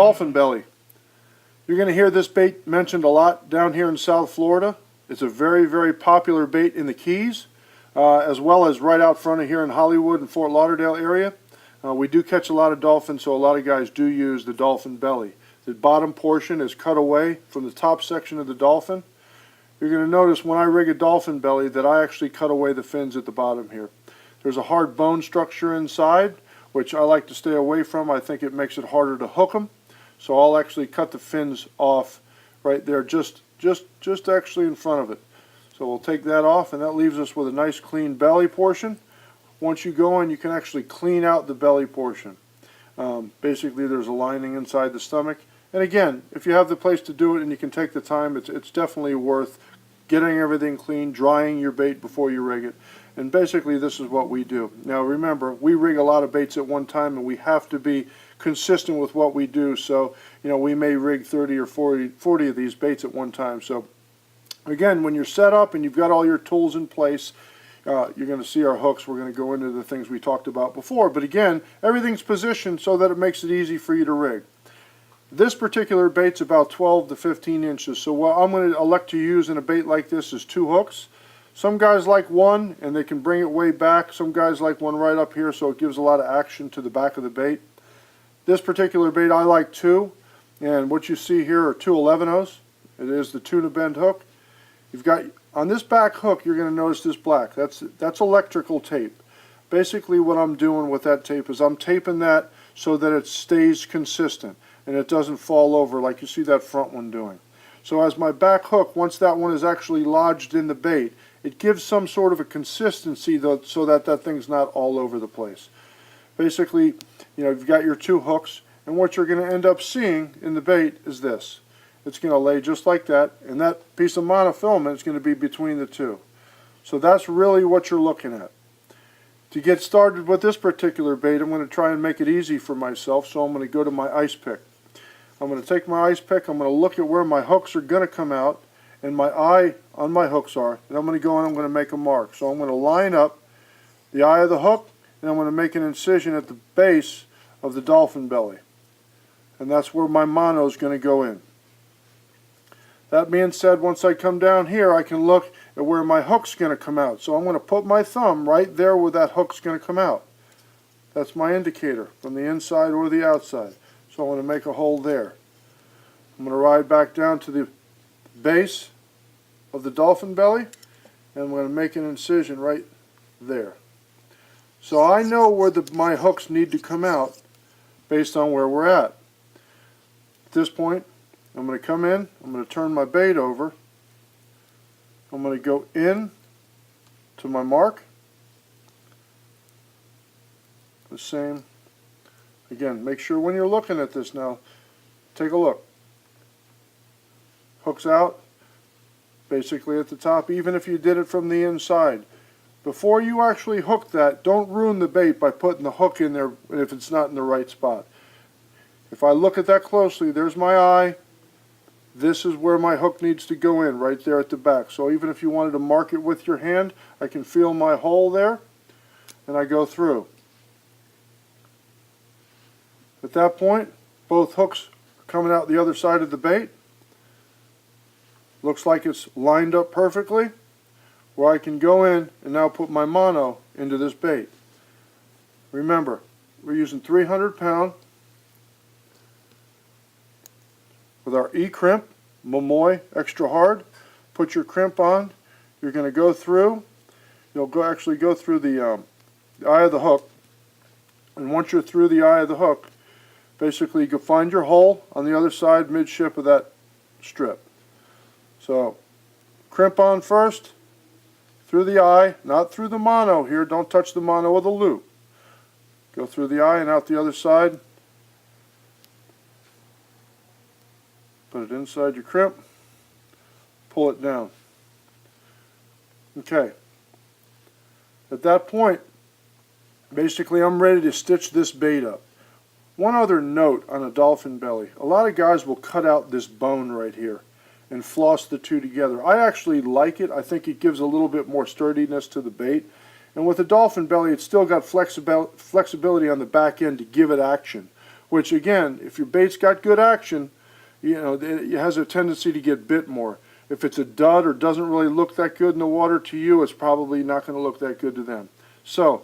Dolphin belly. You're going to hear this bait mentioned a lot down here in South Florida. It's a very, very popular bait in the Keys, as well as right out front of here in Hollywood and Fort Lauderdale area. We do catch a lot of dolphins, so a lot of guys do use the dolphin belly. The bottom portion is cut away from the top section of the dolphin. You're going to notice when I rig a dolphin belly that I actually cut away the fins at the bottom here. There's a hard bone structure inside, which I like to stay away from. I think it makes it harder to hook them. So I'll actually cut the fins off right there, just actually in front of it. So we'll take that off, and that leaves us with a nice clean belly portion. Once you go in, you can actually clean out the belly portion. Basically, there's a lining inside the stomach. And again, if you have the place to do it and you can take the time, it's definitely worth getting everything clean, drying your bait before you rig it. And basically, this is what we do. Now remember, we rig a lot of baits at one time, and we have to be consistent with what we do. So, we may rig 30 or 40 of these baits at one time. So again, when you're set up and you've got all your tools in place, you're going to see our hooks. We're going to go into the things we talked about before. But again, everything's positioned so that it makes it easy for you to rig. This particular bait's about 12 to 15 inches. So what I'm going to elect to use in a bait like this is 2 hooks. Some guys like one and they can bring it way back. Some guys like one right up here, so it gives a lot of action to the back of the bait. This particular bait I like 2, and what you see here are 2 11-0s. It is the tuna bend hook. You've got on this back hook, you're going to notice this black. That's electrical tape. Basically what I'm doing with that tape is I'm taping that so that it stays consistent and it doesn't fall over like you see that front one doing. So as my back hook, once that one is actually lodged in the bait, it gives some sort of a consistency so that that thing's not all over the place. Basically, you've got your 2 hooks, and what you're going to end up seeing in the bait is this. It's going to lay just like that, and that piece of monofilament is going to be between the 2. So that's really what you're looking at. To get started with this particular bait, I'm going to try and make it easy for myself, so I'm going to go to my ice pick. I'm going to take my ice pick, I'm going to look at where my hooks are going to come out, and my eye on my hooks are, and I'm going to go and I'm going to make a mark. So I'm going to line up the eye of the hook, and I'm going to make an incision at the base of the dolphin belly. And that's where my mono is going to go in. That being said, once I come down here, I can look at where my hook's going to come out. So I'm going to put my thumb right there where that hook's going to come out. That's my indicator from the inside or the outside. So I'm going to make a hole there. I'm going to ride back down to the base of the dolphin belly, and I'm going to make an incision right there. So I know where my hooks need to come out based on where we're at. At this point, I'm going to come in, I'm going to turn my bait over, I'm going to go in to my mark, the same. Again, make sure when you're looking at this now, take a look. Hooks out, basically at the top, even if you did it from the inside. Before you actually hook that, don't ruin the bait by putting the hook in there if it's not in the right spot. If I look at that closely, there's my eye. This is where my hook needs to go in, right there at the back. So even if you wanted to mark it with your hand, I can feel my hole there, and I go through. At that point, both hooks are coming out the other side of the bait. Looks like it's lined up perfectly, where I can go in and now put my mono into this bait. Remember, we're using 300 pound with our E-crimp, Momoy extra hard. Put your crimp on. You're going to go through. You'll actually go through the eye of the hook. And once you're through the eye of the hook, basically you can find your hole on the other side midship of that strip. So crimp on first, through the eye, not through the mono here. Don't touch the mono with a loop. Go through the eye and out the other side. Put it inside your crimp. Pull it down. Okay. At that point, basically I'm ready to stitch this bait up. One other note on a dolphin belly. A lot of guys will cut out this bone right here and floss the 2 together. I actually like it. I think it gives a little bit more sturdiness to the bait. And with the dolphin belly, it's still got flexibility on the back end to give it action. which again, if your bait's got good action, you know, it has a tendency to get bit more. If it's a dud or doesn't really look that good in the water to you, it's probably not going to look that good to them. So,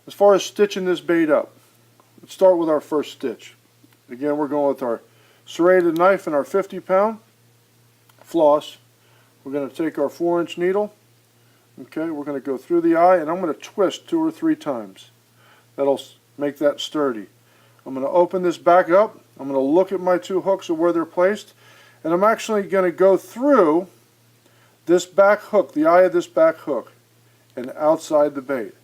as far as stitching this bait up, let's start with our first stitch. Again, we're going with our serrated knife and our 50-pound floss. We're going to take our 4-inch needle. Okay, we're going to go through the eye, and I'm going to twist 2 or 3 times. That'll make that sturdy. I'm going to open this back up. I'm going to look at my 2 hooks and where they're placed, and I'm actually going to go through this back hook, the eye of this back hook, and outside the bait.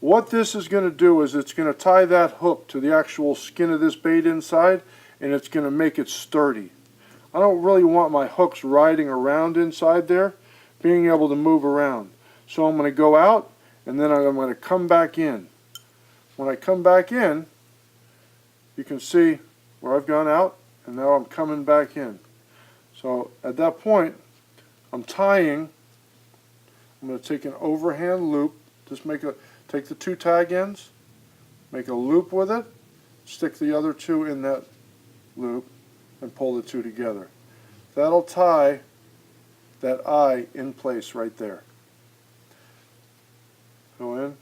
What this is going to do is it's going to tie that hook to the actual skin of this bait inside, and it's going to make it sturdy. I don't really want my hooks riding around inside there, being able to move around. So I'm going to go out, and then I'm going to come back in. When I come back in, you can see where I've gone out, and now I'm coming back in. So at that point, I'm tying. I'm going to take an overhand loop. Just take the 2 tag ends, make a loop with it, stick the other 2 in that loop, and pull the 2 together. That'll tie that eye in place right there. Go in.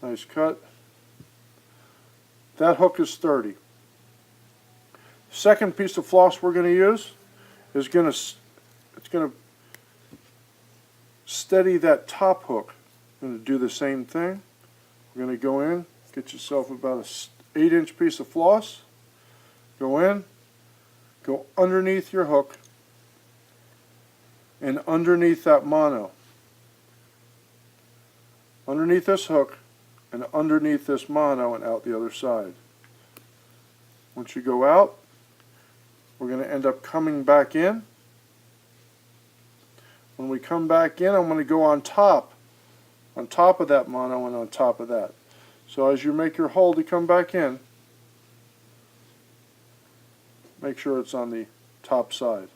Nice cut. That hook is sturdy. Second piece of floss we're going to use is going to steady that top hook. I'm going to do the same thing. We're going to go in, get yourself about an 8-inch piece of floss. Go in, go underneath your hook, and underneath that mono. Underneath this hook, and underneath this mono, and out the other side. Once you go out, we're going to end up coming back in. When we come back in, I'm going to go on top of that mono and on top of that. So as you make your hole to come back in, make sure it's on the top side.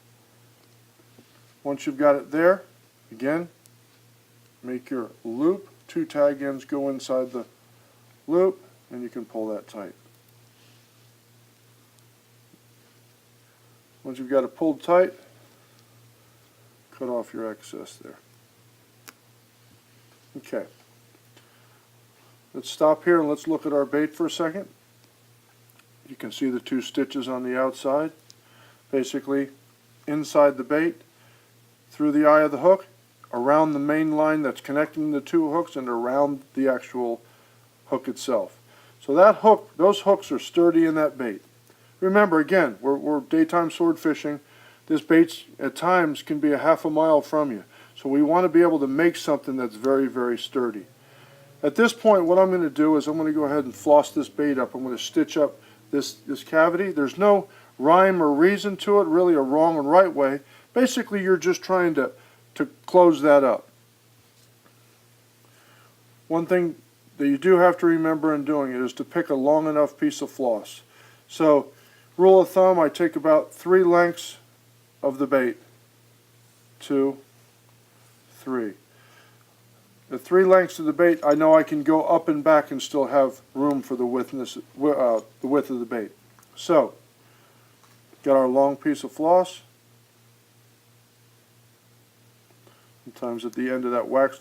Once you've got it there, again, make your loop. 2 tag ends go inside the loop, and you can pull that tight. Once you've got it pulled tight, cut off your excess there. Okay. Let's stop here and let's look at our bait for a second. You can see the 2 stitches on the outside. Basically, inside the bait, through the eye of the hook, around the main line that's connecting the 2 hooks, and around the actual hook itself. So that hook, those hooks are sturdy in that bait. Remember, again, we're daytime sword fishing. This bait at times can be a half a mile from you. So we want to be able to make something that's very, very sturdy. At this point, what I'm going to do is I'm going to go ahead and floss this bait up. I'm going to stitch up this cavity. There's no rhyme or reason to it, really a wrong and right way. Basically, you're just trying to close that up. One thing that you do have to remember in doing it is to pick a long enough piece of floss. So, rule of thumb, I take about 3 lengths of the bait. 2, 3. The 3 lengths of the bait, I know I can go up and back and still have room for the width of the bait. So, got our long piece of floss. Sometimes at the end of that wax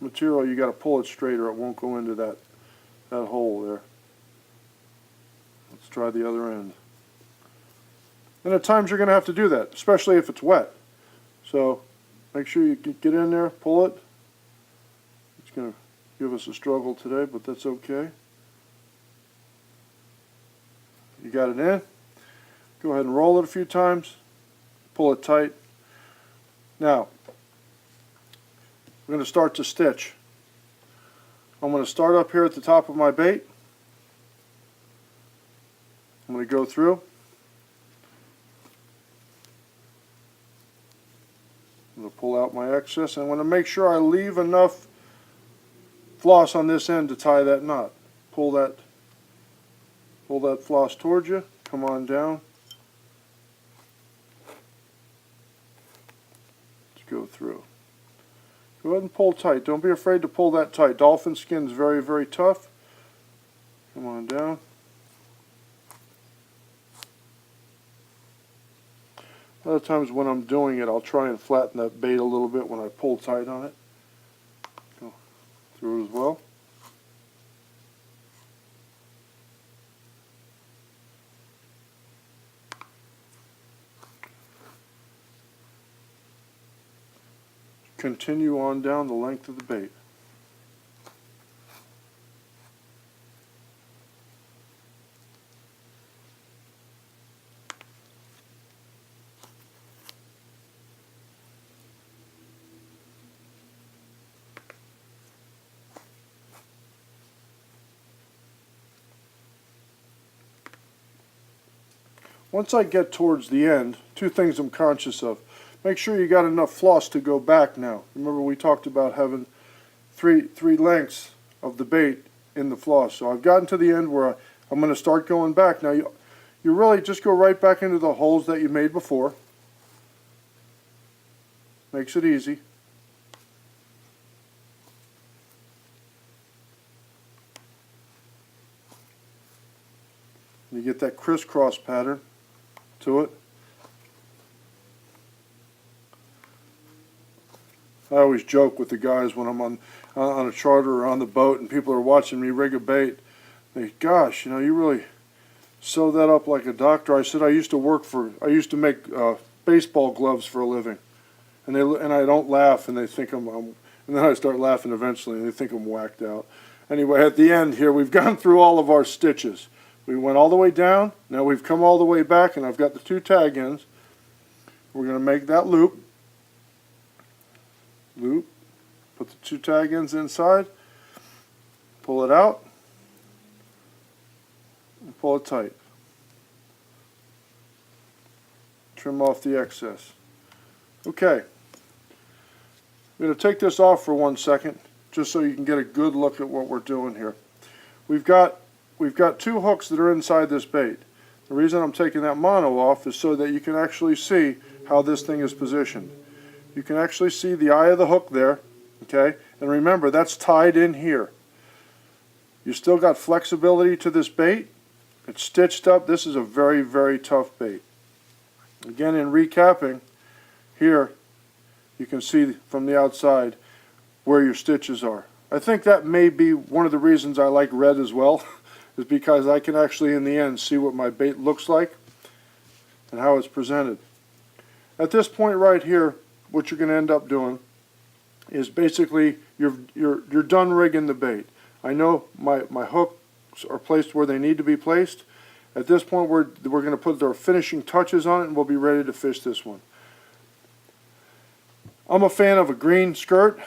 material, you got to pull it straight or it won't go into that hole there. Let's try the other end. And at times you're going to have to do that, especially if it's wet. So make sure you get in there, pull it. It's going to give us a struggle today, but that's okay. You got it in. Go ahead and roll it a few times. Pull it tight. Now, we're going to start to stitch. I'm going to start up here at the top of my bait. I'm going to go through. I'm going to pull out my excess. I want to make sure I leave enough floss on this end to tie that knot. Pull that floss towards you. Come on down. Let's go through. Go ahead and pull tight. Don't be afraid to pull that tight. Dolphin skin is very, very tough. Come on down. A lot of times when I'm doing it, I'll try and flatten that bait a little bit when I pull tight on it. Go through as well. Continue on down the length of the bait. Once I get towards the end, two things I'm conscious of. Make sure you got enough floss to go back now. Remember we talked about having three lengths of the bait in the floss. So I've gotten to the end where I'm going to start going back. Now you really just go right back into the holes that you made before. Makes it easy. You get that crisscross pattern to it. I always joke with the guys when I'm on a charter or on the boat and people are watching me rig a bait. They, gosh, you know, you really sew that up like a doctor. I said I used to make baseball gloves for a living, and I don't laugh, and they think and then I start laughing eventually, and they think I'm whacked out. Anyway, at the end here, we've gone through all of our stitches. We went all the way down. Now we've come all the way back, and I've got the two tag ends. We're going to make that loop. Put the two tag ends inside. Pull it out. And pull it tight. Trim off the excess. Okay. I'm going to take this off for 1 second, just so you can get a good look at what we're doing here. We've got two hooks that are inside this bait. The reason I'm taking that mono off is so that you can actually see how this thing is positioned. You can actually see the eye of the hook there, okay? And remember, that's tied in here. You still got flexibility to this bait. It's stitched up. This is a very, very tough bait. Again, in recapping, here you can see from the outside where your stitches are. I think that may be one of the reasons I like red as well, is because I can actually in the end see what my bait looks like and how it's presented. At this point right here, what you're going to end up doing is basically you're done rigging the bait. I know my hooks are placed where they need to be placed. At this point we're going to put our finishing touches on it, and we'll be ready to fish this one. I'm a fan of a green skirt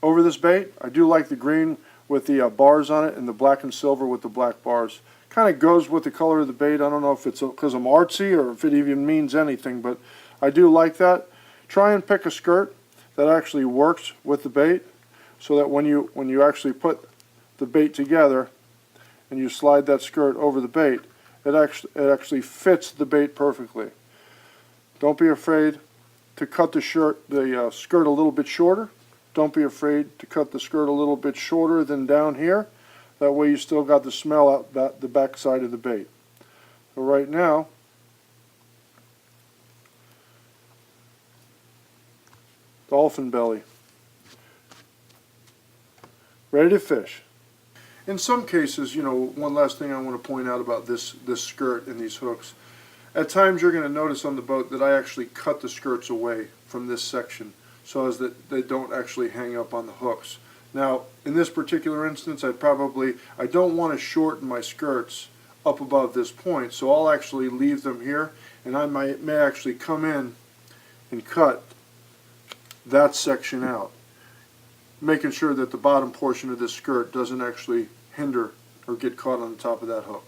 over this bait. I do like the green with the bars on it and the black and silver with the black bars. Kind of goes with the color of the bait. I don't know if it's because I'm artsy or if it even means anything, but I do like that. Try and pick a skirt that actually works with the bait, so that when you actually put the bait together and you slide that skirt over the bait, it actually fits the bait perfectly. Don't be afraid to cut the skirt a little bit shorter. Don't be afraid to cut the skirt a little bit shorter than down here. That way you still got the smell out the back side of the bait. So right now, dolphin belly, ready to fish. In some cases, you know, one last thing I want to point out about this skirt and these hooks. At times you're going to notice on the boat that I actually cut the skirts away from this section so as that they don't actually hang up on the hooks. Now, in this particular instance, I don't want to shorten my skirts up above this point, so I'll actually leave them here, and I may actually come in and cut that section out, making sure that the bottom portion of this skirt doesn't actually hinder or get caught on the top of that hook.